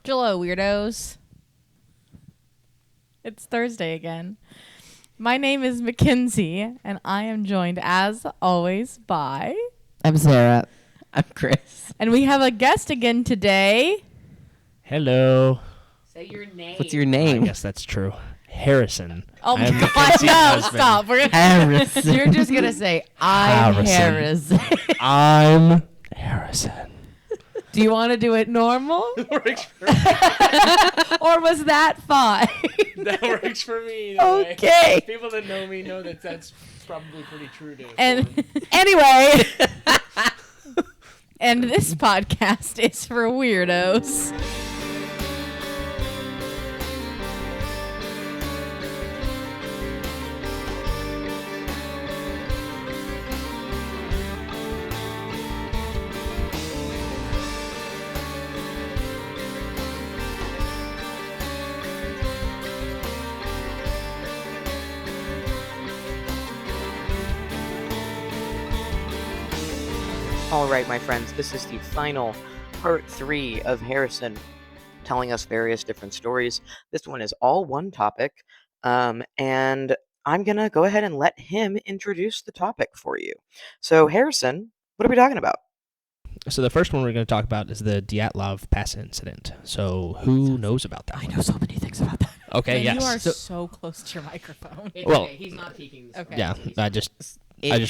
Hello, weirdos. It's Thursday again. My name is Mackenzie, and I am joined, as always, by... I'm Sarah. I'm Chris. And we have a guest again today. Hello. Say your name. What's your name? I guess that's true. Harrison. Oh, my I'm God, Mackenzie's no, husband. stop. Harrison. You're just going to say, I'm Harrison. Harrison. I'm Harrison. Do you want to do it normal? Works for me. Or was that fine? That works for me. Okay. People that know me know that that's probably pretty true to And anyway, and this podcast is for weirdos. All right, my friends, this is the final part 3 of Harrison telling us various different stories. This one is all one topic, and I'm going to go ahead and let him introduce the topic for you. So, Harrison, what are we talking about? So the first one we're going to talk about is the Dyatlov Pass Incident. So who knows about that? I know so many things about that. Okay, And yes. you are so close to your microphone. Well, okay, he's not peeking. Okay. Yeah, I just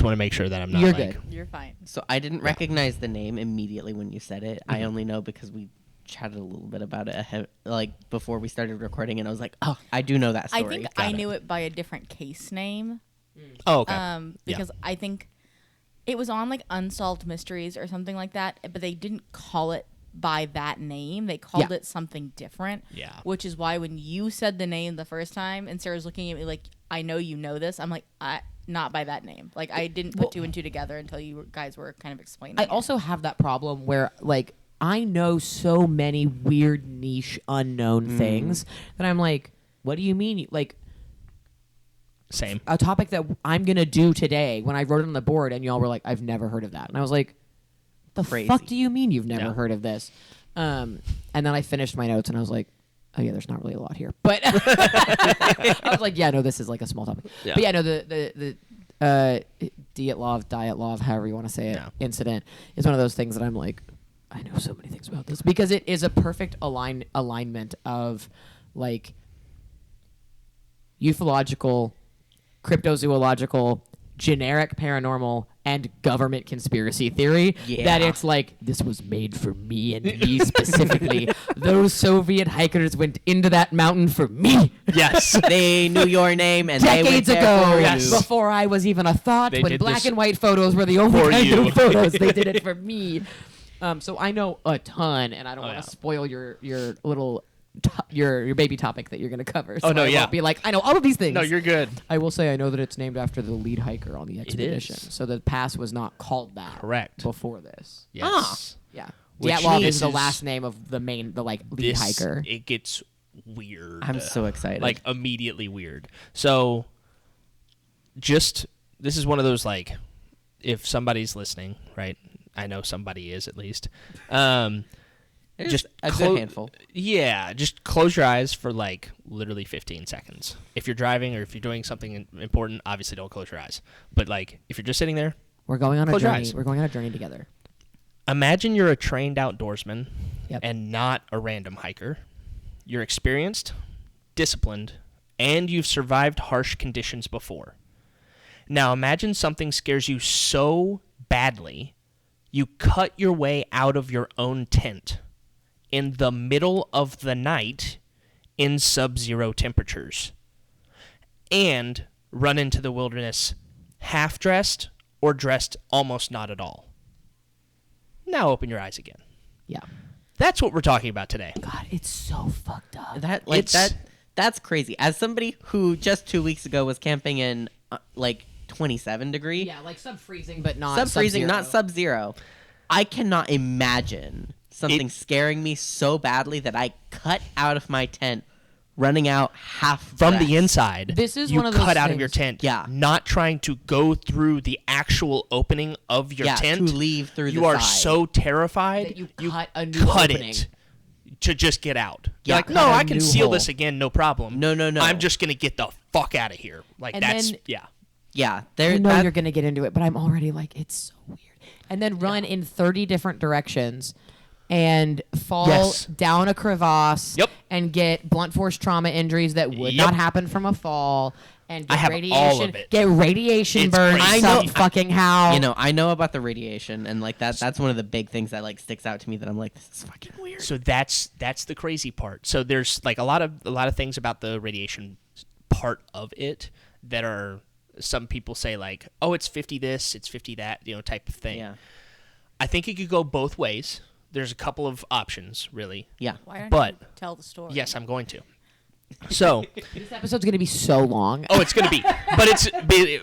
want to make sure that I'm not You're like... good. You're fine. So I didn't recognize the name immediately when you said it. I only know because we chatted a little bit about it ahead, like before we started recording, and I was like, "Oh, I do know that story." I think I knew it by a different case name. Oh, okay. Because I think it was on like Unsolved Mysteries or something like that, but they didn't call it by that name. They called it something different. Yeah. Which is why when you said the name the first time and Sarah's looking at me like, I know you know this, I'm like, not by that name. Like, I didn't put two and two together until you guys were kind of explaining I it. also have that problem where, like, I know so many weird, niche, unknown things that I'm like, what do you mean? Like, Same. a topic that I'm going to do today when I wrote it on the board and y'all were like, I've never heard of that. And I was like, the Crazy. fuck do you mean you've never Yeah. heard of this? And then I finished my notes and I was like, oh yeah, there's not really a lot here. But I was like, yeah, no, this is like a small topic. Yeah. But yeah, no, the Dyatlov, however you want to say it, incident is one of those things that I'm like, I know so many things about this because it is a perfect alignment of like ufological, cryptozoological, generic paranormal, and government conspiracy theory. Yeah. That it's like, this was made for me and me specifically. Those Soviet hikers went into that mountain for me. Yes. They knew your name and they went Decades there ago, for Yes. you. before I was even a thought, They when did black this and white photos were the only for kind you. of photos, they did it for me. So I know a ton, and I don't want yeah. to spoil your little your baby topic that you're going to cover. So Oh, no, I yeah. won't be like, I know all of these things. No, you're good. I will say I know that it's named after the lead hiker on the expedition. is. So the pass was not called that Correct. before this. Yes. Yeah. Which Dyatlov is- is the last name of the main, lead This, hiker. it gets weird. I'm so excited. Like, immediately weird. So, this is one of those, like, if somebody's listening, right? I know somebody is, at least. There's Just a good handful. Yeah, just close your eyes for, like, literally 15 seconds. If you're driving or if you're doing something important, obviously don't close your eyes. But, like, if you're just sitting there, We're going on a Close your journey. eyes. We're going on a journey together. imagine you're a trained outdoorsman Yep. and not a random hiker. You're experienced, disciplined, and you've survived harsh conditions before. Now imagine something scares you so badly, you cut your way out of your own tent in the middle of the night in sub-zero temperatures and run into the wilderness half-dressed or dressed almost not at all. Now open your eyes again. Yeah. That's what we're talking about today. God, it's so fucked up. That's crazy. As somebody who just 2 weeks ago was camping in 27 degree, Yeah, like sub-freezing, but not sub-freezing, sub-zero. not sub-zero, I cannot imagine something scaring me so badly that I cut out of my tent, running out half From dressed. the inside, This is you one of those cut out of your things- tent, Yeah. not trying to go through the actual opening of your tent. to leave through You the are side. so terrified That you cut a new cut opening. it to just get out. Yeah. Like, no, Cut a I can new seal hole. this again, no problem. No. I'm just gonna get the fuck out of here. Like And that's then- yeah. Yeah, I know you're gonna get into it, but I'm already like, it's so weird. And then run in 30 different directions and fall Yes. down a crevasse Yep. and get blunt force trauma injuries that would Yep. not happen from a fall and I get have radiation, all of it. get radiation It's burn crazy. some fucking how. You know, I know about the radiation, and like that's one of the big things that like sticks out to me. That I'm like, this is fucking weird. So that's the crazy part. So there's like a lot of things about the radiation part of it that are, some people say like, oh, it's 50 this, it's 50 that, type of thing. Yeah, I think it could go both ways. There's a couple of options, really. yeah. Why don't But- you tell the story? Yes, I'm going to. So, This episode's gonna be so long. oh, it's gonna be, but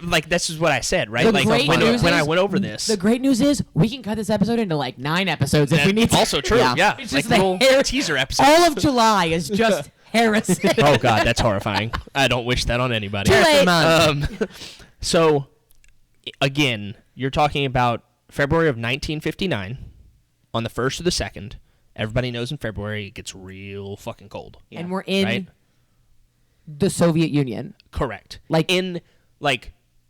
like this is what I said, right? The Like great when news I is- went over this, The great news is we can cut this episode into like 9 episodes if we need to. also true. Yeah, It's like just the little hair- teaser episodes. All of July is just heresy. Oh God, that's horrifying. I don't wish that on anybody. Too late. So, again, you're talking about February of 1959, on the 1st or the 2nd. Everybody knows in February it gets real fucking cold. Yeah. And we're in Right? the Soviet Union. Correct. Like- in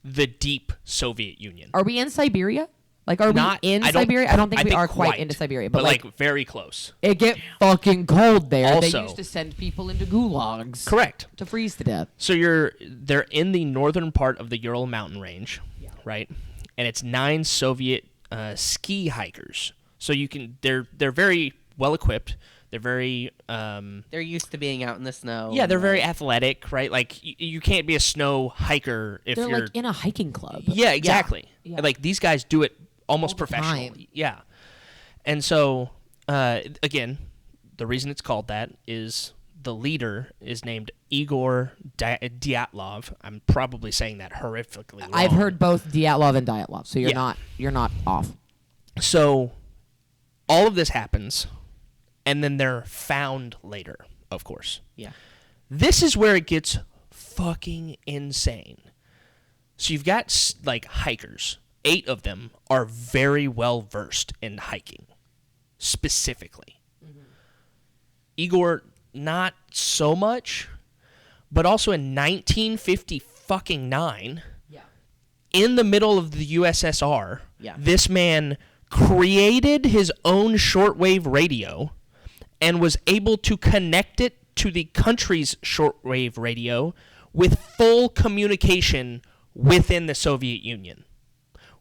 the deep Soviet Union. Are we in Siberia? Like, are Not we in I don't- Siberia? I don't think we think are quite into Siberia, but like very close. it get fucking cold there. Also- They used to send people into gulags Correct. to freeze to death. So they're in the northern part of the Ural Mountain range, right? And it's 9 Soviet ski hikers. So they're very well equipped. They're very They're used to being out in the snow. yeah, they're and, very like, athletic, right? Like you can't be a snow hiker if They're you're like in a hiking club. yeah, exactly. Yeah. Like these guys do it almost All the professionally. time. Yeah. And so again, the reason it's called that is the leader is named Igor Dyatlov. I'm probably saying that horrifically wrong. I've heard both Dyatlov and Dyatlov, so Yeah. you're not off. So all of this happens, and then they're found later, of course. Yeah. This is where it gets fucking insane. So you've got like hikers. 8 of them are very well versed in hiking, specifically. Igor, not so much, but also in 1959, in the middle of the USSR, Yeah. this man created his own shortwave radio and was able to connect it to the country's shortwave radio with full communication within the Soviet Union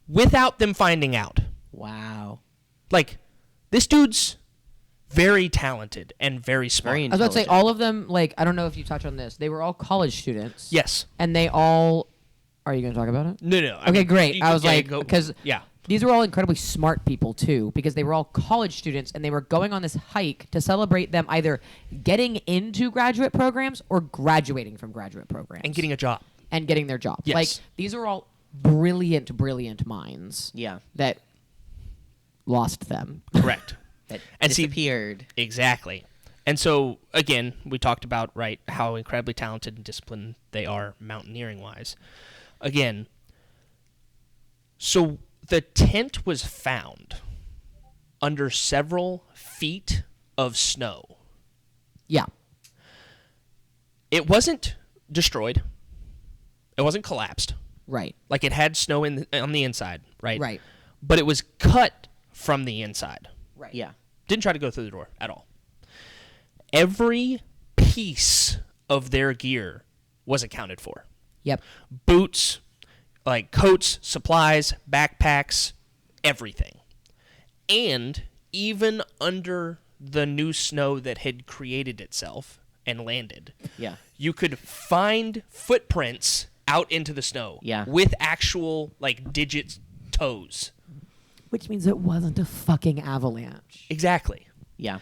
without them finding out. Wow. Like, this dude's very talented and very smart. Very I was about to say intelligent. all of them. Like, I don't know if you touch on this. They were all college students. Yes. And they all. Are you going to talk about it? No. I Okay, mean, great. I was yeah, like, go- because yeah. these were all incredibly smart people too, because they were all college students and they were going on this hike to celebrate them either getting into graduate programs or graduating from graduate programs And getting a job. and getting their job. Yes. Like, these are all brilliant minds Yeah. that lost them. Correct. That And see- disappeared. Exactly. And so, again, we talked about, right, how incredibly talented and disciplined they are mountaineering-wise. Again, so the tent was found under several feet of snow. Yeah. It wasn't destroyed. It wasn't collapsed. Right. Like, it had snow on the inside, right? Right. But it was cut from the inside. Right. Yeah. Didn't try to go through the door at all. Every piece of their gear was accounted for. Yep. Boots, like coats, supplies, backpacks, everything. And even under the new snow that had created itself and landed, Yeah. you could find footprints out into the snow Yeah. with actual like digit toes. Which means it wasn't a fucking avalanche. Exactly. Yeah.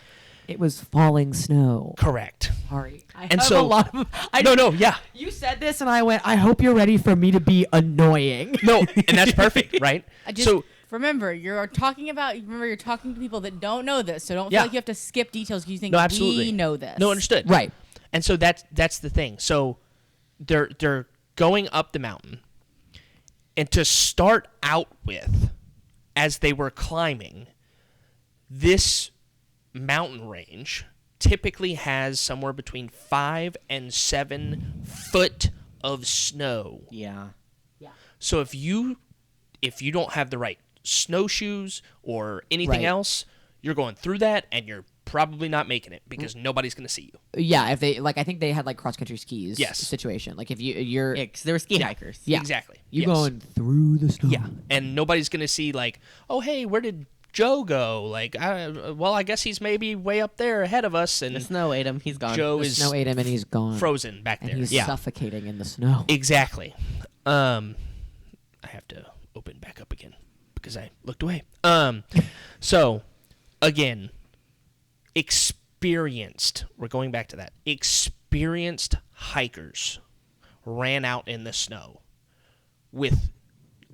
It was falling snow. Correct. Sorry. I And have so- a lot of. Yeah. You said this, and I went. I hope you're ready for me to be annoying. No, and that's perfect, right? I just So remember you're talking to people that don't know this, so don't Yeah. feel like you have to skip details because you think no, absolutely. we know this. No, understood. Right. And so that's the thing. So they're going up the mountain, and to start out with, as they were climbing, this mountain range typically has somewhere between 5 and 7 foot of snow. Yeah. So if you don't have the right snowshoes or anything Right. else, you're going through that and you're probably not making it because nobody's going to see you. Yeah, if they I think they had like cross country skis. Yes. Situation. Like if you're Yeah, 'cause there were ski hikers. Yeah. Exactly. you Yes. going through the snow. Yeah, and nobody's going to see like, oh, hey, where did Joe go? Like, I guess he's maybe way up there ahead of us, and The snow ate him. He's gone. Joe The is snow ate him and he's gone. frozen back And there. he's Yeah, suffocating in the snow. exactly. I have to open back up again because I looked away. So again, experienced. We're going back to that. Experienced hikers ran out in the snow with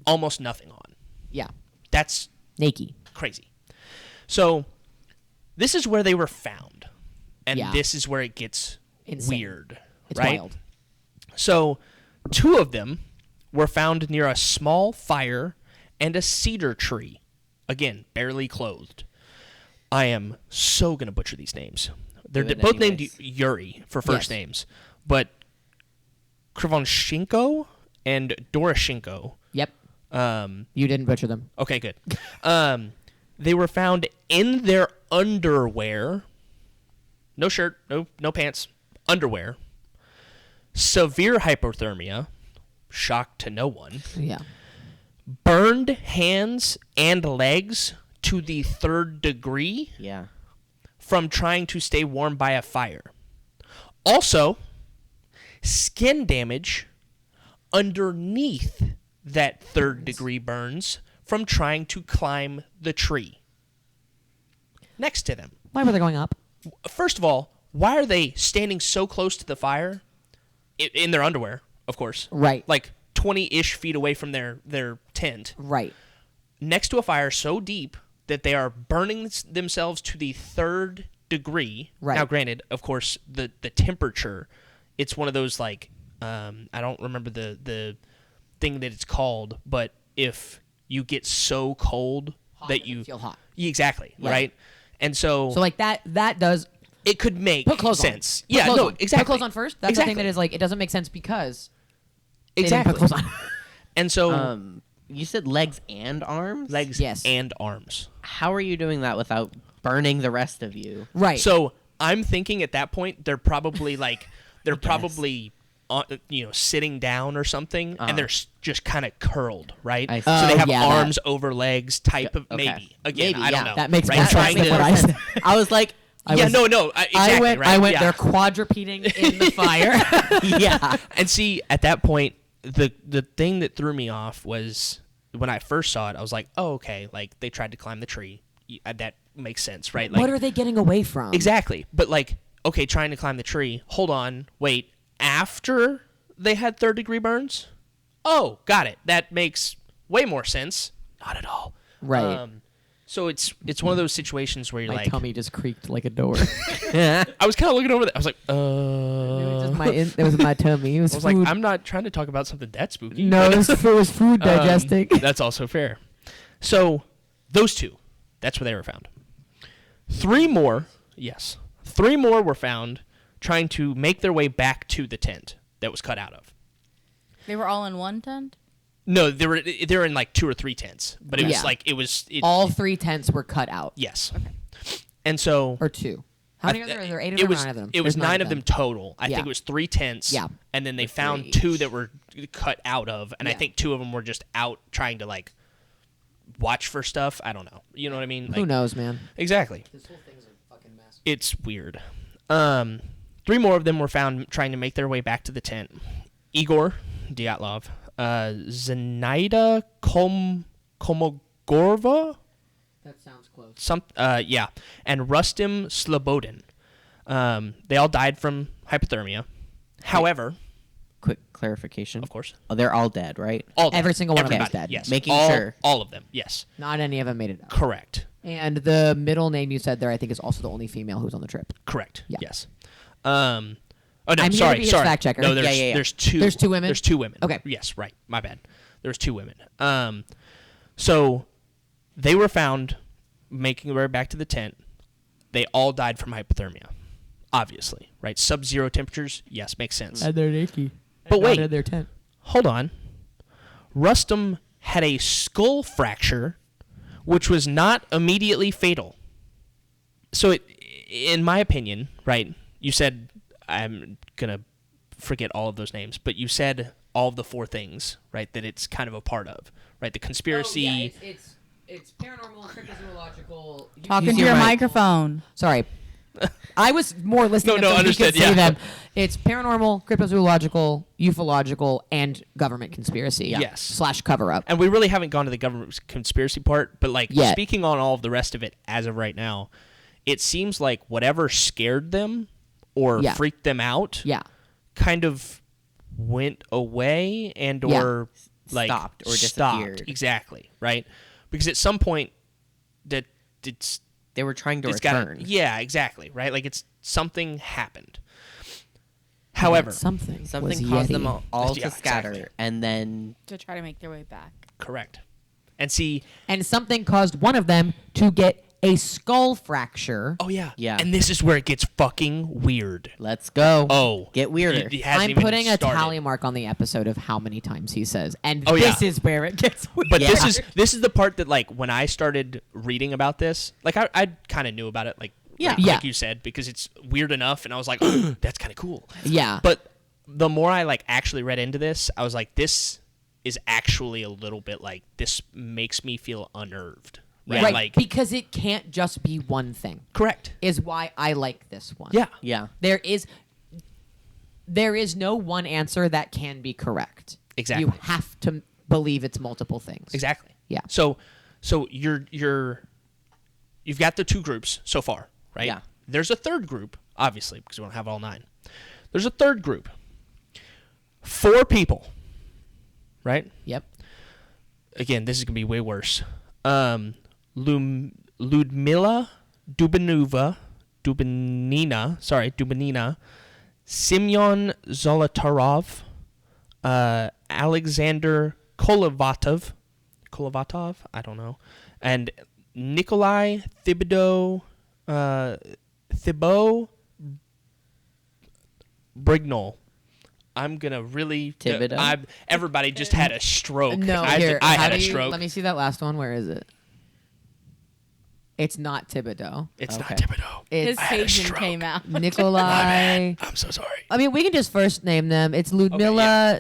almost nothing on. Yeah. That's Naked. crazy. So this is where they were found, and Yeah. this is where it gets Insane. weird. It's right? wild. So 2 of them were found near a small fire and a cedar tree. Again, barely clothed. I am so going to butcher these names. They're Do it both named anyways. Yuri for first Yes. names, but Krivonshenko and Doroshenko. Yep. You didn't butcher them. Okay, good. They were found in their underwear. No shirt, no pants, underwear. Severe hypothermia, shock to no one. Yeah. Burned hands and legs to the 3rd degree Yeah. from trying to stay warm by a fire. Also, skin damage underneath that 3rd degree burns from trying to climb the tree next to them. Why were they going up? First of all, why are they standing so close to the fire in their underwear, of course? Right. Like 20-ish feet away from their tent, Right. next to a fire so deep that they are burning themselves to the 3rd degree. Right. Now, granted, of course, the temperature, it's one of those like, I don't remember the thing that it's called, but if you get so cold that you feel hot. Yeah, exactly, Yeah. right? And so So like that does it could make put clothes sense. on. Put Yeah, clothes no, on. exactly. Put clothes on first. That's the Exactly. thing that is like it doesn't make sense because they didn't Exactly. put clothes on. And so You said legs and arms? legs Yes. and arms. How are you doing that without burning the rest of you? Right. So I'm thinking at that point they're probably like sitting down or something, and they're just kind of curled, right? I see. So they Oh, have yeah, that- arms over legs type of Okay. maybe. Again, Maybe, I don't yeah. know. that makes right? more sense Trying than to- what I said. I was like, Exactly, right? I went. Yeah. They're quadrupeding in the fire. yeah. And see, at that point, the thing that threw me off was when I first saw it, I was like, oh, okay, like they tried to climb the tree. That makes sense, right? Like, What are they getting away from? exactly. But like, okay, trying to climb the tree. Hold on, wait. After they had 3rd-degree burns? Oh, got it. That makes way more sense. Not at all. Right. So it's one of those situations where you're My like, tummy just creaked like a door. I was kind of looking over there. I was like, It was my tummy. It was I was food. like, I'm not trying to talk about something that spooky. No, it was food digesting. That's also fair. So those 2, that's where they were found. 3 more were found trying to make their way back to the tent that was cut out of. They were all in one tent? No, they were in like 2 or 3 tents, but it was Yeah. like All 3 tents were cut out. yes. And so Or 2. How many are there? Are there 8 of them or 9 of them? It was There's 9 of them total. I Yeah. think it was 3 tents. Yeah. And then they With found 3 2 each. that were cut out of, and I Yeah. think 2 of them were just out trying to like watch for stuff. I don't know. You know what I mean? Who Like, knows, man? exactly. This whole thing's a fucking mess. It's weird. 3 more of them were found trying to make their way back to the tent. Igor Dyatlov, Zenaida Komogorova, That sounds close. and Rustim Slobodin. They all died from hypothermia. However, Quick clarification. of course, Oh, they're all dead, right? all dead. Every single one of them is Everybody, dead. Yes, Making all, sure. all of them. Yes, Not any of them made it out. correct. And the middle name you said there, I think, is also the only female who's on the trip. Correct. Yeah. Yes. Oh no, I'm here to sorry, be his sorry. fact checker. No, there's Yeah. there's 2. There's 2 women? There's 2 women. Okay. Yes, right. My bad. There's 2 women. So they were found making their way back to the tent. They all died from hypothermia. obviously, right? Sub-zero temperatures, yes, makes sense. And they're naked. But wait. in their tent. Hold on. Rustam had a skull fracture, which was not immediately fatal. So, in my opinion, right, you said, I'm going to forget all of those names, but you said all of the 4 things, right, that it's kind of a part of, right? The conspiracy. Oh, yeah, it's paranormal, cryptozoological. Talking to your microphone. Sorry. I was more listening No, so he understood, could say yeah. them. It's paranormal, cryptozoological, ufological, and government conspiracy. Yes. / cover-up. And we really haven't gone to the government conspiracy part, but like Yet. speaking on all of the rest of it as of right now, it seems like whatever scared them or Yeah. freaked them out Yeah. kind of went away and or like Stopped or stopped. disappeared. Exactly, right? Because at some point that They were trying to it's got return. yeah, exactly, right? Like it's something happened. However, Something Something was caused Yeti. them all Yeah, to scatter, exactly. and then To try to make their way back. correct. And see, And something caused one of them to get a skull fracture. oh yeah. Yeah. And this is where it gets fucking weird. let's go. Oh. Get weirder. It hasn't I'm even putting a started. tally mark on the episode of how many times he says, and Oh, this yeah. is where it gets weird. But Yeah. this is the part that like when I started reading about this, like I kind of knew about it, like Yeah. like Yeah. you said, because it's weird enough, and I was like, that's kind of cool. Yeah. But the more I like actually read into this, I was like, this is actually a little bit like this makes me feel unnerved, right? Right, Like because it can't just be one thing. correct. Is why I like this one. Yeah. Yeah. There is no one answer that can be correct. Exactly. You have to believe it's multiple things. Exactly. Yeah. So you've got the 2 groups so far, right? Yeah. There's a third group, obviously, because we don't have all 9. There's a third group. 4 people, right? Yep. Again, this is gonna be way worse. Ludmila Dubinina, Semyon Zolotarov, Alexander Kolovatov, I don't know, and Nikolai Thibodeau Brignol. I'm gonna really. Thibodeau? Everybody just had a stroke. No, I here. had a stroke. Let me see that last one. Where is it? It's not Thibodeau. It's Okay. not Thibodeau. His It's had a Cajun stroke. came out. Nikolai. I'm so sorry. I mean, we can just first name them. It's Ludmila,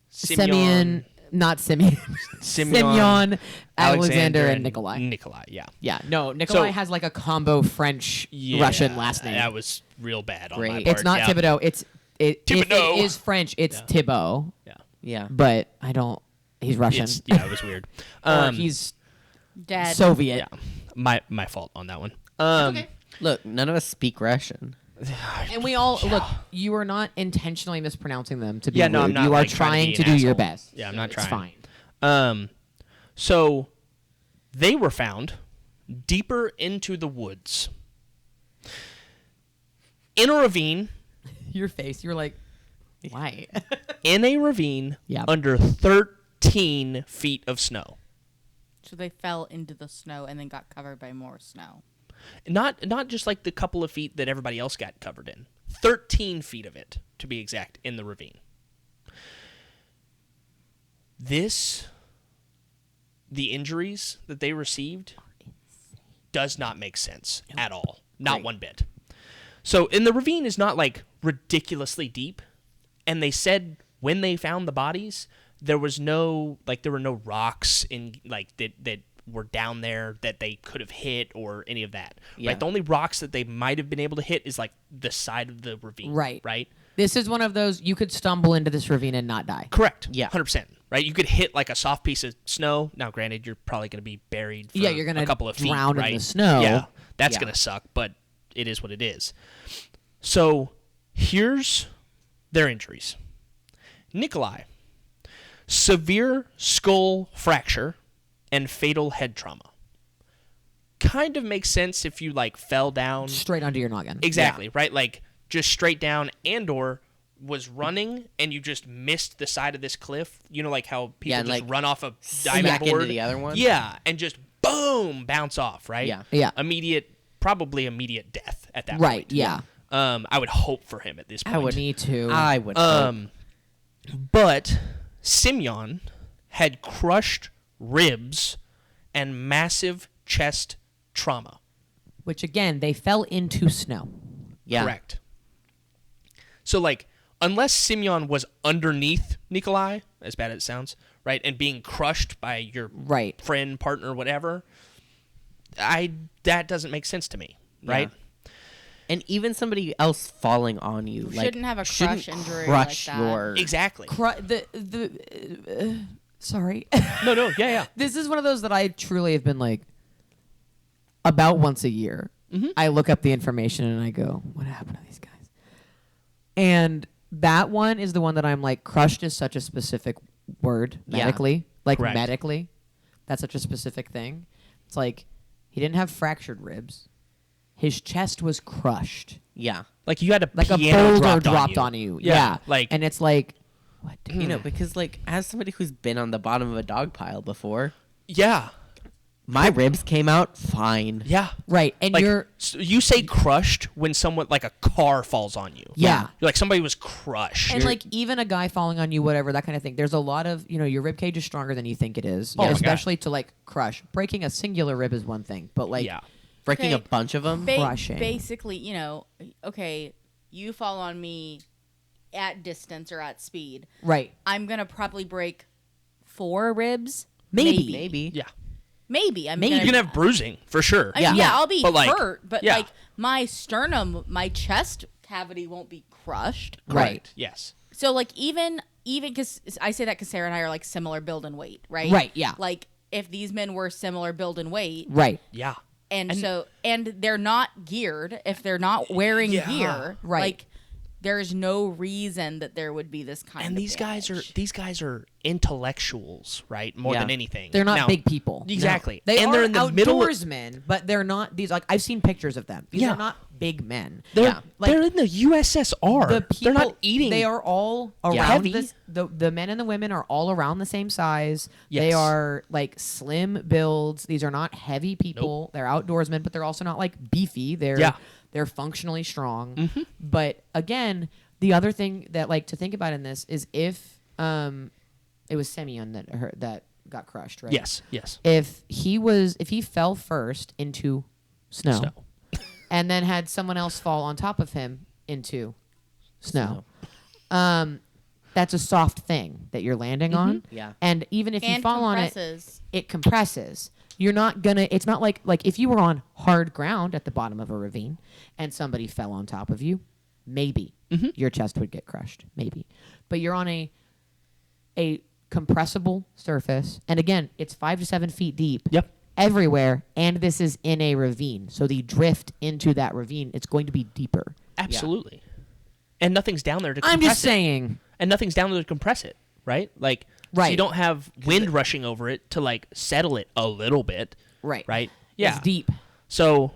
Semyon, not Simeon. Semyon, Alexander, and Nikolai. Nikolai, yeah. Yeah, no, Nikolai So- has like a combo French Yeah, Russian last name. That was real bad on my Great. part. It's not yeah. Thibodeau. If Thibodeau. it is French, it's Yeah. Thibault. Yeah. Yeah. But I don't. He's Russian. Yeah, it was weird. Or he's Dead. Soviet. yeah. My fault on that one. Okay. Look, none of us speak Russian. And we all look. You are not intentionally mispronouncing them to be Yeah, rude. no, I'm not, you are like, trying trying to to be an do your asshole. best. Yeah, I'm not It's trying. fine. So they were found deeper into the woods in a ravine. Your face. You're like, why? In a ravine Yeah. under 13 feet of snow. So they fell into the snow and then got covered by more snow. Not just like the couple of feet that everybody else got covered in. 13 feet of it, to be exact, in the ravine. The injuries that they received does not make sense at all. Not Right. one bit. So, and the ravine is not like ridiculously deep. And they said when they found the bodies, there were no rocks in like that were down there that they could have hit or any of that. Yeah. Right? The only rocks that they might have been able to hit is like the side of the ravine. Right. Right? This is one of those you could stumble into this ravine and not die. Correct. Yeah. 100%. Right? You could hit like a soft piece of snow. Now, granted, you're probably going to be buried for Yeah, you're gonna a couple of feet. drown in right? the snow. Yeah. That's Yeah. going to suck, but it is what it is. So here's their injuries. Nikolai, severe skull fracture and fatal head trauma. Kind of makes sense if you like fell down. Straight under your noggin. Exactly, right? Like just straight down and or was running and you just missed the side of this cliff. You know, like how people and, just like, run off a diving smack into board. the other one? Yeah, and just boom, bounce off, right? Yeah. Yeah. Immediate probably immediate death at that Right. point. Yeah. I would hope for him at this point. Me too. I would. But Simeon had crushed ribs and massive chest trauma. Which again, they fell into snow. yeah. Correct. So, like, unless Simeon was underneath Nikolai, as bad as it sounds, right, and being crushed by your Right. friend, partner, whatever, that doesn't make sense to me, right? And even somebody else falling on you, like, shouldn't have a shouldn't crush injury crush like that. your Exactly. Sorry. No, yeah. This is one of those that I truly have been like, about once a year. I look up the information and I go, what happened to these guys? And that one is the one that I'm like, crushed is such a specific word Yeah. medically. Like Correct. medically. That's such a specific thing. It's like, he didn't have fractured ribs. His chest was crushed. Yeah. Like, you had a Like a piano boulder dropped on you. Yeah, Yeah. like- and it's like, what? You know, because, like, as somebody who's been on the bottom of a dog pile before, Yeah. my ribs came out fine. Yeah. Right. And Like, you're, you say crushed when someone, like, a car falls on you. yeah. You're like, somebody was crushed. And like even a guy falling on you, whatever, that kind of thing. There's a lot of, your rib cage is stronger than you think it is. Oh my God. Especially to like crush. Breaking a singular rib is one thing, but like yeah. Breaking Okay. a bunch of them. Crushing. Basically, okay, you fall on me at distance or at speed. right. I'm gonna probably break 4 ribs. Maybe. Maybe. Yeah. Maybe. I'm Maybe. gonna, You can have bruising, for sure. I mean, Yeah. I'll be But, like, hurt, but yeah. like my sternum, my chest cavity won't be crushed. Right. Yes. So like even because I say that because Sarah and I are like similar build and weight, right? Right, yeah. Like if these men were similar build and weight, Right. Yeah. and they're not geared, if they're not wearing Yeah. gear, Right. like there's no reason that there would be this kind And of these guys damage. are intellectuals, right? More Yeah. than anything. They're not Now- big people. Exactly. They and are they're in the middle of, outdoorsmen, but they're not these like I've seen pictures of them. These Yeah. are not big men. they're Like, in the USSR. the people, they're not eating. They are all around Heavy. this. The men and the women are all around the same size. They Yes. are like slim builds. These are not heavy people. They're outdoorsmen, but they're also not like beefy. They're functionally strong. But again, the other thing that like to think about in this is if it was Simeon that got crushed, right? Yes. If he fell first into snow. And then had someone else fall on top of him into snow. That's a soft thing that you're landing on. Yeah. And even if you And fall compresses. on it compresses. You're not gonna. It's not like if you were on hard ground at the bottom of a ravine and somebody fell on top of you, maybe your chest would get crushed. Maybe, but you're on a compressible surface, and again, it's 5 to 7 feet deep. Yep. Everywhere, and this is in a ravine. So the drift into that ravine, it's going to be deeper. Absolutely. And nothing's down there to compress I'm just it. saying. And nothing's down there to compress it, right? Like, so Right. you don't have wind rushing over it to, like, settle it a little bit, Right. right? Yeah. It's deep. So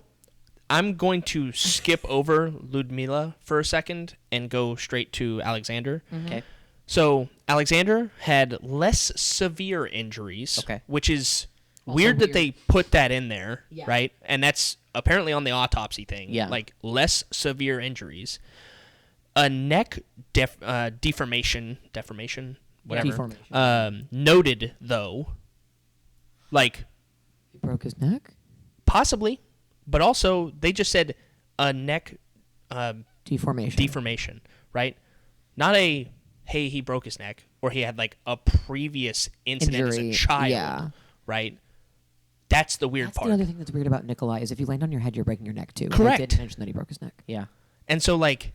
I'm going to skip over Ludmila for a second and go straight to Alexander. Okay. So Alexander had less severe injuries, Okay. which is weird that they put that in there, Yeah. right? And that's apparently on the autopsy thing. Yeah. Like less severe injuries. A neck deformation, whatever. Deformation. Noted though, like He broke his neck? possibly, but also they just said a neck Deformation. deformation, right? Not a hey he broke his neck or he had like a previous incident Injury, as a child, yeah. right? That's the weird That's part. the other thing that's weird about Nikolai is if you land on your head, you're breaking your neck too. Correct. They didn't mention that he broke his neck. Yeah. And so like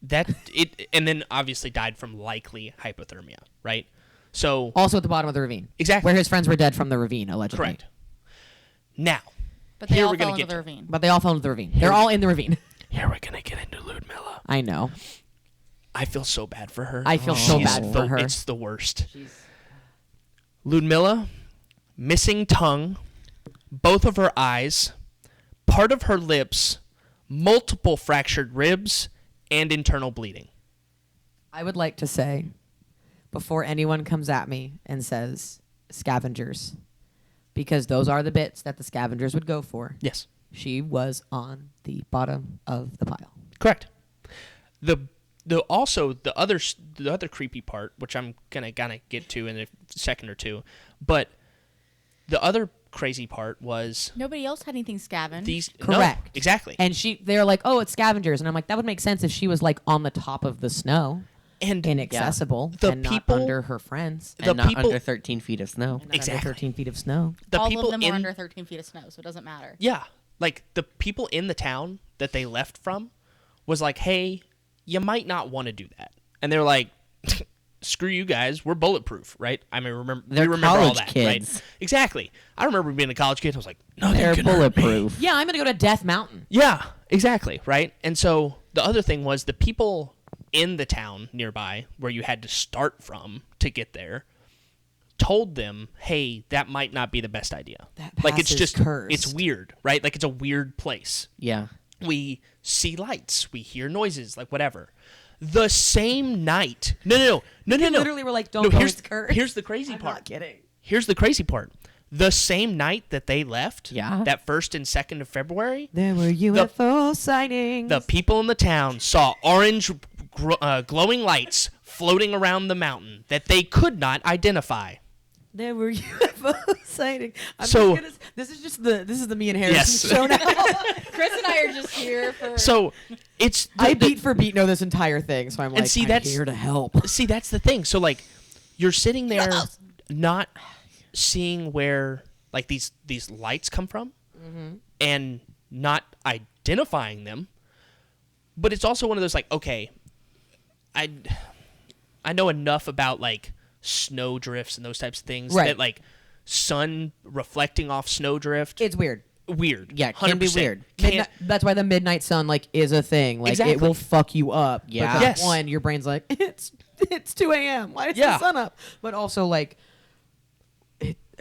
that it and then obviously died from likely hypothermia, right? So Also at the bottom of the ravine. Exactly. Where his friends were dead from the ravine, allegedly. correct. Now, But they here all we're gonna fell into get the to- ravine. But they all fell into the ravine. They're all in the ravine. here we're gonna get into Ludmilla. I know. I feel so bad for her. I feel so She's bad for her. It's the worst. Ludmilla, missing tongue, both of her eyes, part of her lips, multiple fractured ribs, and internal bleeding. I would like to say, before anyone comes at me and says scavengers, because those are the bits that the scavengers would go for. Yes. She was on the bottom of the pile. Correct. The other creepy part, which I'm gonna get to in a second or two, but the other crazy part was Nobody else had anything scavenged. Correct. No, exactly. And they're like, oh, it's scavengers. And I'm like, that would make sense if she was like on the top of the snow. And inaccessible. The and people not under her friends. And not under 13 feet of snow. And not Exactly. under 13 feet of snow. the All people of them in were under 13 feet of snow, so it doesn't matter. yeah, like the people in the town that they left from was like, hey, you might not want to do that, and they're like, screw you guys, we're bulletproof, right? I mean, we remember all college that, kids. right? Exactly. I remember being a college kid. I was like, nothing They're can hurt me. bulletproof. Yeah, I'm going to go to Death Mountain. Yeah, exactly, right? And so the other thing was the people in the town nearby where you had to start from to get there told them, hey, that might not be the best idea. That like pass it's is just cursed. it's weird, right? Like it's a weird place. Yeah. We see lights, we hear noises, like whatever. The same night. No. Literally were like, don't No, go, here's, it's cursed. here's the crazy I'm part. not kidding. Here's the crazy part. The same night that they left, Yeah. that 1st and 2nd of February, There were UFO sightings. the people in the town saw orange glowing lights floating around the mountain that they could not identify. There were UFO sightings. So- This is the me and Harrison Yes. show now. Chris and I are just here for. So it's I beat for beat know this entire thing, so I'm like, see, I'm that's- here to help. see, that's the thing. So like you're sitting there not seeing where like these lights come from and not identifying them, but it's also one of those like, okay, I know enough about like snow drifts and those types of things Right. that like sun reflecting off snow drift, It's weird. weird. Yeah, it can be 100%. weird. Can't- That's why the midnight sun like is a thing. Like Exactly. it will fuck you up. Yeah. Because, Yes. one, your brain's like it's 2 a.m. Why is Yeah. the sun up? But also like,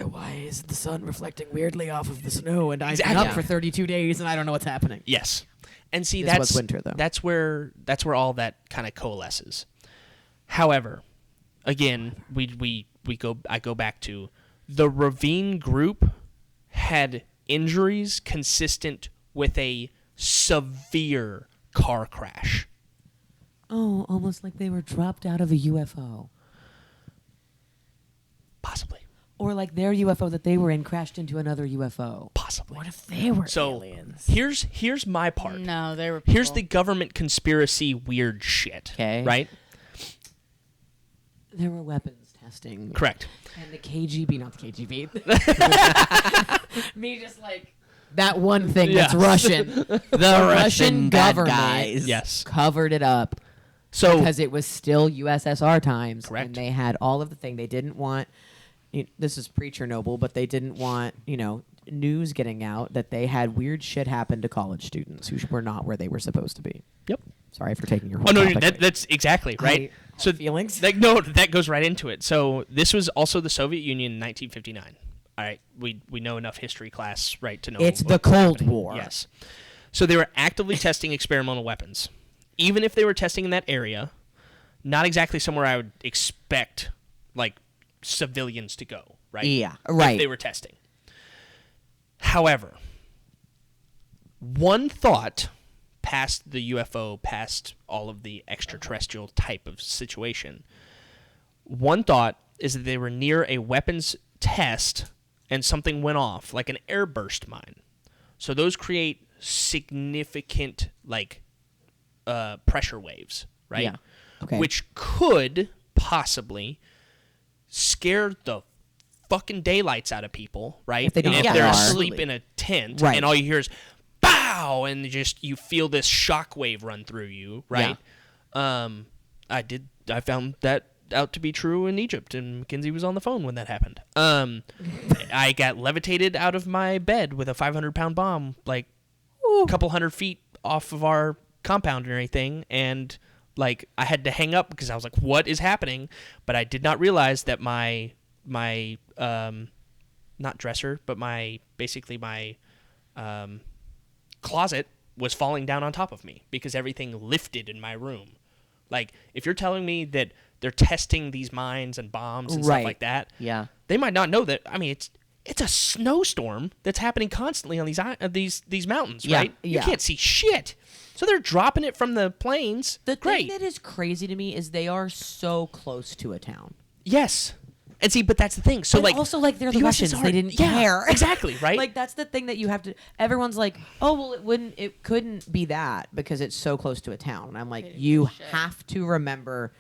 why is the sun reflecting weirdly off of the snow? And I've been Exactly. up for 32 days and I don't know what's happening. Yes. And see, This was that's winter, though. That's where all that kind of coalesces. However, again, I go back to the Ravine group had injuries consistent with a severe car crash. Oh, almost like they were dropped out of a UFO. Possibly. Or like their UFO that they were in crashed into another UFO. Possibly. What if they were So aliens? here's my part. No, they were. Here's people. the government conspiracy weird shit. 'Kay. Right? There were weapons testing. Correct. And the KGB, not the KGB. Me just like that one thing that's Yes. Russian. The Russian bad government guys. Yes. covered it up So because it was still USSR times. Correct. And they had all of the thing. They didn't want, this is pre-Chernobyl, but they didn't want, news getting out that they had weird shit happen to college students who were not where they were supposed to be. Yep. Sorry for taking your whole Oh no, topic. that's exactly right. So feelings. That goes right into it. So this was also the Soviet Union in 1959. All right, we know enough history class, right, to know It's what the was Cold happening. War. Yes. So they were actively testing experimental weapons, even if they were testing in that area, not exactly somewhere I would expect like civilians to go, right? Yeah. Right. If they were testing. However, one thought past the UFO, past all of the extraterrestrial type of situation, one thought is that they were near a weapons test and something went off, like an airburst mine. So those create significant, pressure waves, right? Yeah. Okay. Which could possibly scare the fucking daylights out of people, right? If they don't and know if what they're they are. asleep in a tent, Right. and all you hear is "bow," and you feel this shock wave run through you, right? I found that out to be true in Egypt, and Mackenzie was on the phone when that happened. I got levitated out of my bed with a 500-pound bomb, like a couple 100 feet off of our compound and everything, and I had to hang up because I was like, "What is happening?" But I did not realize that my not dresser, but my closet was falling down on top of me because everything lifted in my room. Like, if you're telling me that they're testing these mines and bombs and stuff Right. like that, Yeah. they might not know that. I mean, it's a snowstorm that's happening constantly on these mountains, Yeah, right? You yeah. can't see shit. So they're dropping it from the plains. The Great. thing that is crazy to me is they are so close to a town. Yes. And see, but that's the thing. So And like also like they're the USSR Russians, they didn't yeah, care. Exactly, right? Like that's the thing that you have to. Everyone's like, oh well, it couldn't be that because it's so close to a town. And I'm like, didn't you give a shit. have to remember,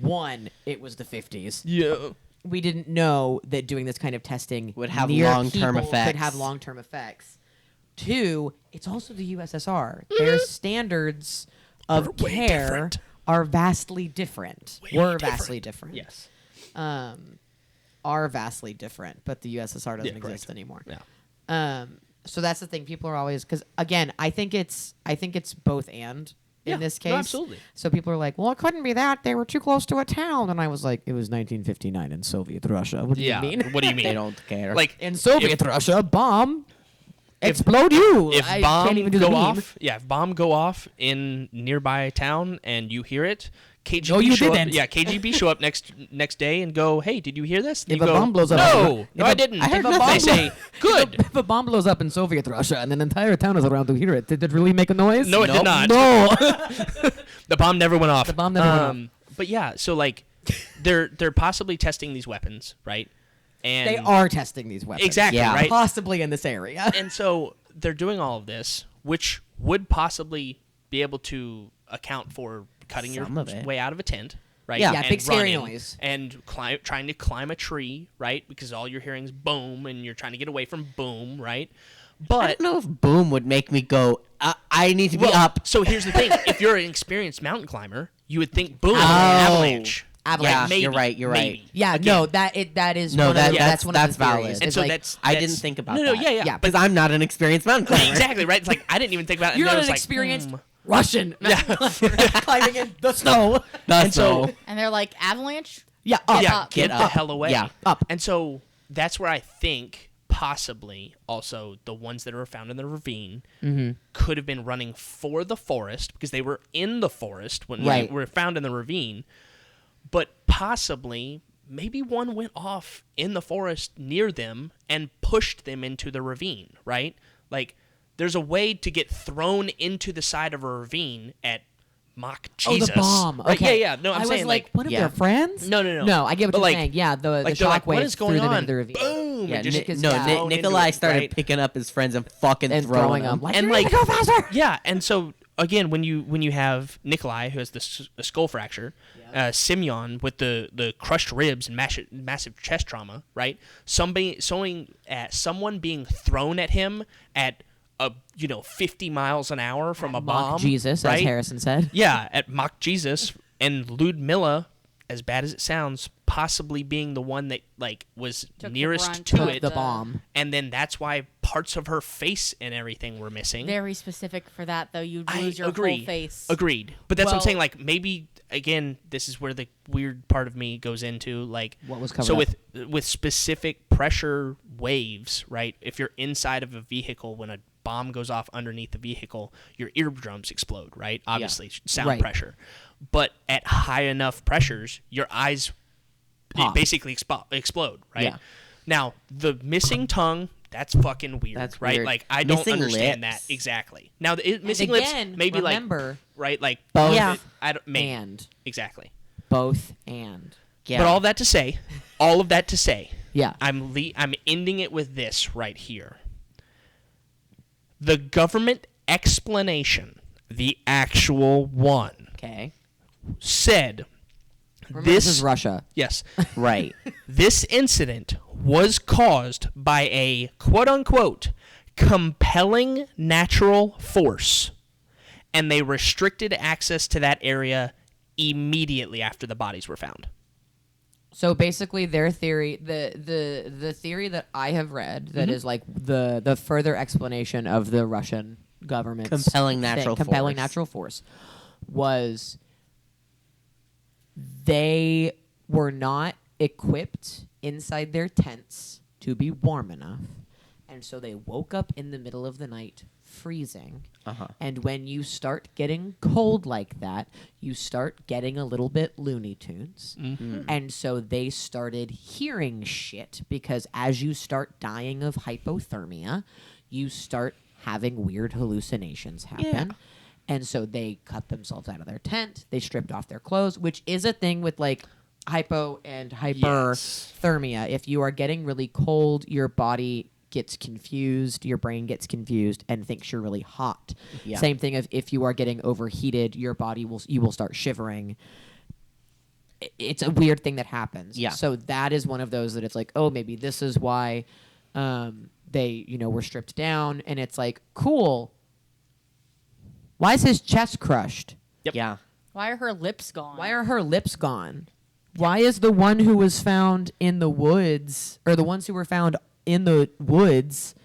one, it was the 50s. yeah. We didn't know that doing this kind of testing Would have near long-term people effects. Could have long-term effects. Two, it's also the USSR. Their standards of Were way care different. are vastly different. Vastly different. Yes. Are vastly different, but the USSR doesn't Yeah, exist correct. anymore. Yeah. So that's the thing. People are always because again, I think it's both and in Yeah, this no, case. absolutely. So people are like, well, it couldn't be that. They were too close to a town, and I was like, it was 1959 in Soviet Russia. What do Yeah. you mean? What do you mean? They don't care. Like In Soviet Russia, bomb explode you. if I bomb can't even do the go meme. off, if bomb go off in nearby town and you hear it, KGB No, you show didn't. Up, yeah, KGB show up next day and go, hey, did you hear this? And If you a go, bomb blows up- no, if no, a- I didn't. I heard They nothing. say, good. If a bomb blows up in Soviet Russia and an entire town is around to hear it, did it really make a noise? No, it did not. No. The bomb never went off. The bomb never went off. But yeah, so like, they're possibly testing these weapons, right? And They are testing these weapons. exactly Yeah. right. Possibly in this area. And so they're doing all of this, which would possibly be able to account for cutting your Some of it. way out of a tent, right? Yeah. Yeah, And big scary running noise. And trying to climb a tree, right? Because all you're hearing is boom, and you're trying to get away from boom, right? I But don't know if boom would make me go, I need to be well, up. So here's the thing: if you're an experienced mountain climber, you would think boom, Oh. avalanche. Avalanche. Yeah, Maybe, you're right, you're maybe. right. Yeah, Again. no, that is No, one that- of the, that's- that's one of that's the theories. valid. It's And so like, that's I that's- didn't think about no, that. yeah, Yeah, Because I'm not an experienced mountain climber. exactly right. It's like I didn't even think about it. you're and not then an it's like, experienced boom. Russian climbing in the snow. And so And they're like, avalanche? Yeah, up. yeah, up. get Get the up. hell away. Yeah, up. And so that's where I think possibly also the ones that were found in the ravine could have been running for the forest because they were in the forest when Right. they were found in the ravine. But possibly maybe one went off in the forest near them and pushed them into the ravine, right? Like there's a way to get thrown into the side of a ravine at Mach Jesus. Oh, the bomb. Right? Okay. Yeah, yeah. No, I'm I saying was like, one of yeah. their friends? No, no, no. No, I get what But you're like- saying. Yeah, the like the they're like, shockwave what is going threw them on? into the ravine. Boom! Yeah, and just Nick, gets no, down Nick, into Nikolai it, started right? picking up his friends and fucking And throwing them. them. Like, And "You like- need to go faster. Yeah, and so again, when you have Nikolai who has the skull fracture, Simeon with the crushed ribs and massive chest trauma, right? Someone being thrown at him at 50 miles an hour from a bomb, Mock Jesus, right? as Harrison said. Yeah, at Mach Jesus, and Ludmilla, as bad as it sounds, possibly being the one that like was Took the nearest brunt to of it, The bomb. and then that's why parts of her face and everything were missing. Very specific for that, though. You'd I lose your agree. whole face. Agreed. But that's what I'm Well- saying. Like maybe again, this is where the weird part of me goes into. Like What was covered so up? with specific pressure waves, right? If you're inside of a vehicle when a bomb goes off underneath the vehicle, your eardrums explode, right? Obviously, sound Right. pressure. But at high enough pressures, your eyes Pop. basically explode, right? Yeah. Now the missing tongue. That's fucking weird, That's right? weird. Like I don't Missing understand lips. that exactly. Now missing again, lips, maybe remember, right, like both yeah, I don't maybe and. exactly. Both and. Yeah. But all of that to say, Yeah. I'm ending it with this right here. The government explanation, the actual one, Okay. said Remember, this is Russia. yes, Right. this incident was caused by a quote-unquote compelling natural force, and they restricted access to that area immediately after the bodies were found. So basically, their theory, the theory that I have read, that is like the further explanation of the Russian government's Compelling natural compelling force. natural force, was they were not equipped inside their tents to be warm enough, and so they woke up in the middle of the night freezing. And when you start getting cold like that, you start getting a little bit Looney Tunes. And so they started hearing shit because as you start dying of hypothermia, you start having weird hallucinations happen. And so they cut themselves out of their tent. They stripped off their clothes, which is a thing with like hypo and hyperthermia. If you are getting really cold, your body gets confused, your brain gets confused and thinks you're really hot. Same thing if you are getting overheated, your body you will start shivering. It's a weird thing that happens. So that is one of those that it's like, oh, maybe this is why they, were stripped down. And it's like, cool. Why is his chest crushed? Yeah. Why are her lips gone? Why are her lips gone? Why is the one who was found in the woods, or the ones who were found in the woods,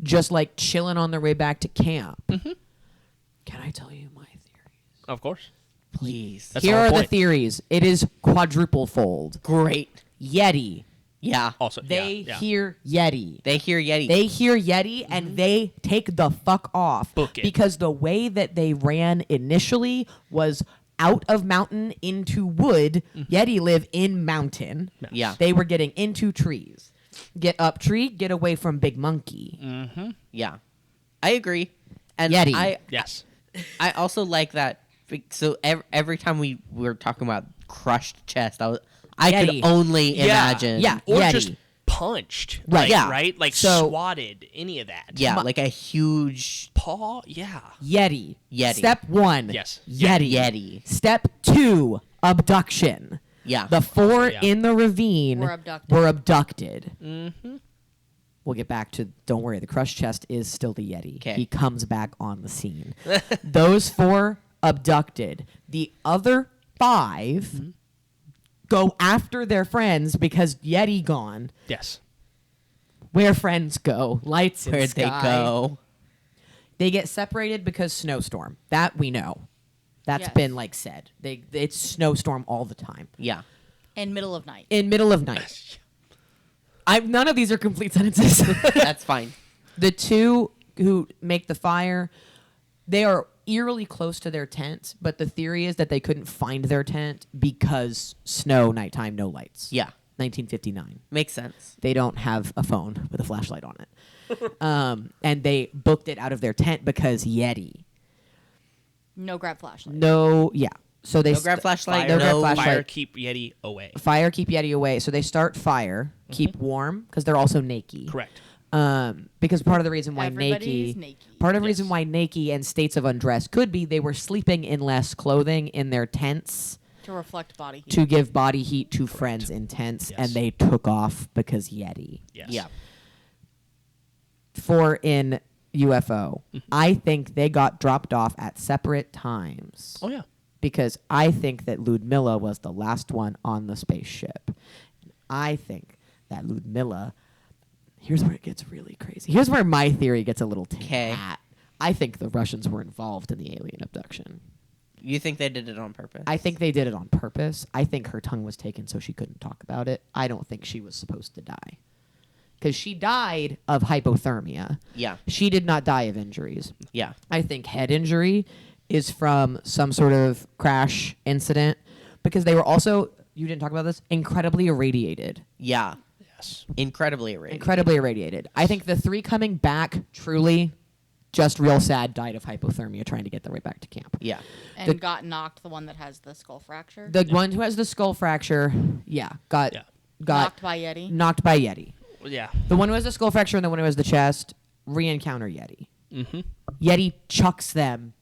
just like chilling on their way back to camp? Can I tell you my theories? Of course. Please. That's Here the whole are the point. theories. It is quadruple fold. Great. Yeti. Yeah. Also, They yeah. hear Yeti. They hear Yeti. They hear Yeti and they take the fuck off. Book it. Because the way that they ran initially was out of mountain into wood. Yeti live in mountain. Yeah. They were getting into trees. Get up tree, get away from big monkey. Yeah. I agree. And Yeti. Yes. I also like that. So every time we were talking about crushed chest, I Yeti. could only imagine. Yeah. Or Yeti. just punched. Right. Like, Yeah. Right? Like So- swatted. Any of that. Yeah, like a huge Paw? Yeah. Yeti. Yeti. Step 1. Yes. Yeti. Yeti. Step 2. Abduction. Yeah. The 4 Yeah. in the ravine Were abducted. were abducted. We'll get back to, don't worry, the crushed chest is still the Yeti. 'Kay. He comes back on the scene. Those 4 abducted. The other 5 go after their friends because Yeti gone. Yes. Where friends go, lights in Where'd they sky. go? They get separated because snowstorm. That we know. That's Yes. been like said. It's snowstorm all the time. Yeah. In middle of night. In middle of night. None of these are complete sentences. That's fine. The 2 who make the fire, they are eerily close to their tent, but the theory is that they couldn't find their tent because snow, nighttime, no lights. Yeah. 1959. Makes sense. They don't have a phone with a flashlight on it. And they booked it out of their tent because Yeti. No grab flashlight. No, yeah. So they No grab flashlight. no grab no flashlight. Fire, keep Yeti away. Fire, keep Yeti away. So they start fire, keep warm, because they're also naked. Correct. Because part of the reason why Everybody's naked, naked. part of the reason Yes. why naked and states of undress could be they were sleeping in less clothing in their tents To reflect body heat. to give body heat to friends in tents, Yes. and they took off because Yeti. Yes. Yeah. 4 in UFO. I think they got dropped off at separate times. Oh, yeah. Because I think that Ludmilla was the last one on the spaceship. I think that Ludmilla. Here's where it gets really crazy. Here's where my theory gets a little 'Kay. at. I think the Russians were involved in the alien abduction. You think they did it on purpose? I think they did it on purpose. I think her tongue was taken so she couldn't talk about it. I don't think she was supposed to die. Because she died of hypothermia. Yeah. She did not die of injuries. Yeah. I think head injury is from some sort of crash incident because they were also, you didn't talk about this, incredibly irradiated. Yeah. Yes. Incredibly irradiated. Incredibly irradiated. I think the 3 coming back truly just real sad died of hypothermia trying to get their way back to camp. Yeah. And got knocked, the one that has the skull fracture. The one who has the skull fracture, got Knocked by Yeti. knocked by Yeti. Well, yeah. The one who has the skull fracture and the one who has the chest re-encounter Yeti. Mm-hmm. Yeti chucks them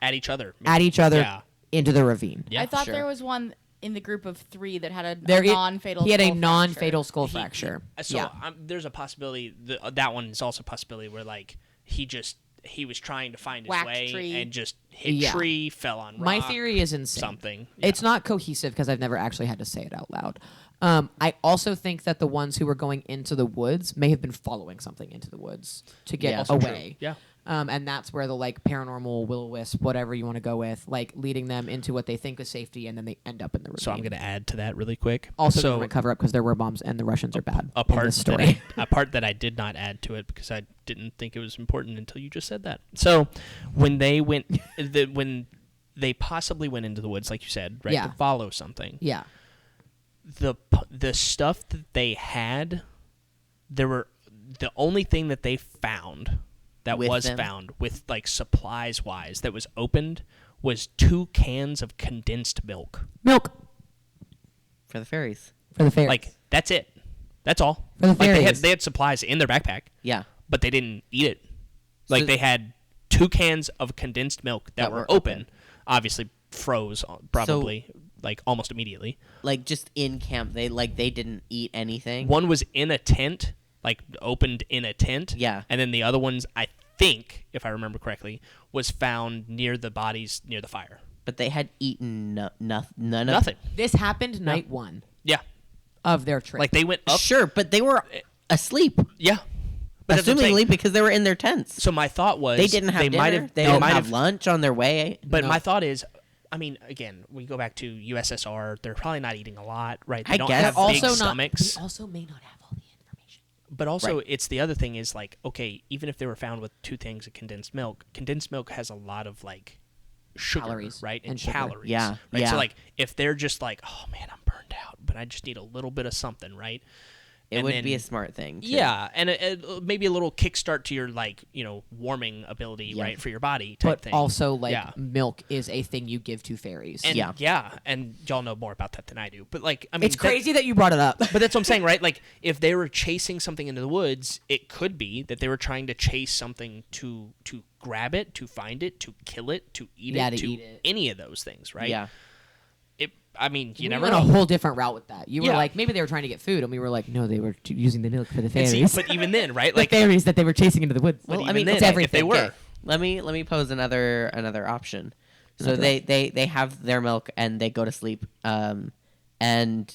At each other. at each other Yeah. into the ravine. Yeah. I thought sure. there was one in the group of 3 that had a There it- non-fatal He had a skull non-fatal fracture. skull He- fracture. So yeah. there's a possibility that one is also a possibility where like he was trying to find his Whacked way tree. and just hit Yeah. tree, fell on rock. My theory is insane. something. It's not cohesive because I've never actually had to say it out loud. I also think that the ones who were going into the woods may have been following something into the woods to get Yeah. away. Yeah. And that's where the like paranormal will-o-wisp, whatever you want to go with, like leading them into what they think is safety, and then they end up in the ravine. So I'm going to add to that really quick. Also, so government cover up because there were bombs, and the Russians are bad. a in part this story. a part that I did not add to it because I didn't think it was important until you just said that. So when they went, when they possibly went into the woods, like you said, right, Yeah. to follow something. Yeah. The stuff that they had, the only thing that they found that With was them? found with like supplies wise that was opened was 2 cans of condensed milk. Milk For the fairies. for the fairies. Like that's it. That's all. For the Like fairies. they had supplies in their backpack, Yeah. but they didn't eat it. Like So- they had 2 cans of condensed milk that were open. open. Obviously froze probably like almost immediately. Like just in camp, they didn't eat anything. One was in a tent, like opened in a tent. Yeah. And then the other ones, I think, if I remember correctly, was found near the bodies near the fire. But they had eaten none of Nothing. this happened night 1 Yeah. of their trip. Like they went up. Sure, but they were asleep. Yeah. But that's what I'm saying. Assumingly because they were in their tents. So my thought was They didn't have they dinner. might have They they didn't might have lunch on their way. But No. my thought is, I mean, again, we go back to USSR. They're probably not eating a lot, right? They I don't guess. have also big not, stomachs. we also may not have all the information. But also, Right. it's the other thing is like, okay, even if they were found with 2 things of condensed milk has a lot of like sugar, Calories right? and sugar. calories. Yeah, Right? yeah. So like, if they're just like, oh man, I'm burned out, but I just need a little bit of something, right? It And would then- be a smart thing. too. Yeah, and maybe a little kickstart to your like, warming ability, Yeah. right, for your body type But thing. also, like, Yeah. milk is a thing you give to fairies. And Yeah. and y'all know more about that than I do. But like, I mean, It's crazy that you brought it up. But that's what I'm saying, right? Like, if they were chasing something into the woods, it could be that they were trying to chase something to grab it, to find it, to kill it, to eat Yeah, it, to to eat it. any of those things, right? Yeah. I mean, you We never went know. a whole different route with that. You were Yeah. like, maybe they were trying to get food, and we were like, no, they were using the milk for the And fairies. see, but even then, right? the Like, fairies that they were chasing into the woods. but Well, I even mean, then, it's if everything. they were, Okay. Let me pose another option. So Another they have their milk and they go to sleep. And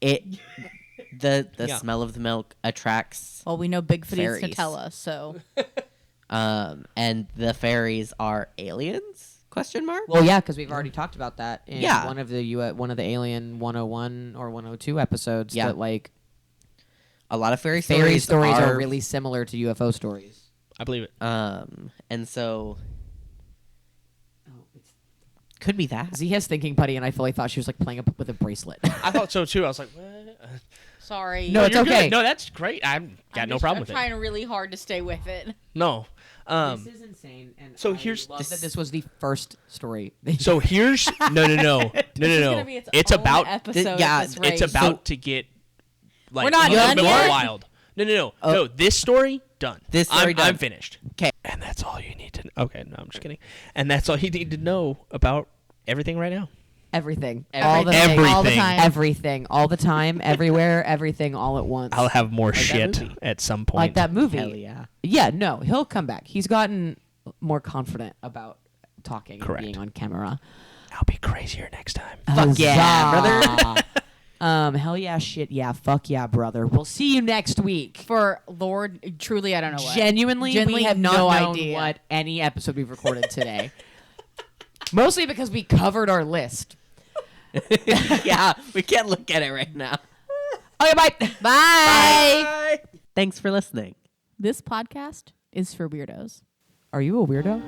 it the Yeah. smell of the milk attracts Well, we know Bigfoot needs to Fairies. tell us, so and the fairies are aliens? Question mark? Well, yeah, because we've already talked about that in Yeah. one of the Alien 101 or 102 episodes. Yeah. That like A lot of fairy fairy stories are are really similar to UFO stories. I believe it. and so could be that. Zia's thinking putty, and I fully thought she was like playing up with a bracelet. I thought so too. I was like, what? sorry. No, it's You're good. okay. No, that's great. I've got no problem with I'm it. trying really hard to stay with it. No. this is insane. And so I here's- love that this was the first story. So here's no. This is gonna be It's own about episode yeah, at this rate. it's about to get like We're not a little done bit yet? more wild. No. This story done. This story done. I'm finished. 'Kay. And that's all you need to. Okay, no, I'm just kidding. And that's all you need to know about everything right now. Everything. Everything. All the Everything. things. all the time. Everything. All the time. Everywhere. Everything. All at once. I'll have more that shit movie. at some point. like that movie. Hell yeah. Yeah, no, he'll come back. He's gotten more confident about talking Correct. and being on camera. I'll be crazier next time. Fuck yeah, brother. Hell yeah, shit yeah, fuck yeah, brother. We'll see you next week. For Lord, truly, I don't know what. Genuinely, Genuinely we have not no known idea. what any episode we've recorded today. Mostly because we covered our list. Yeah, we can't look at it right now. Okay, bye. Bye. Thanks for listening. This podcast is for weirdos. Are you a weirdo?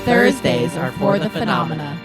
Thursdays are for the phenomena.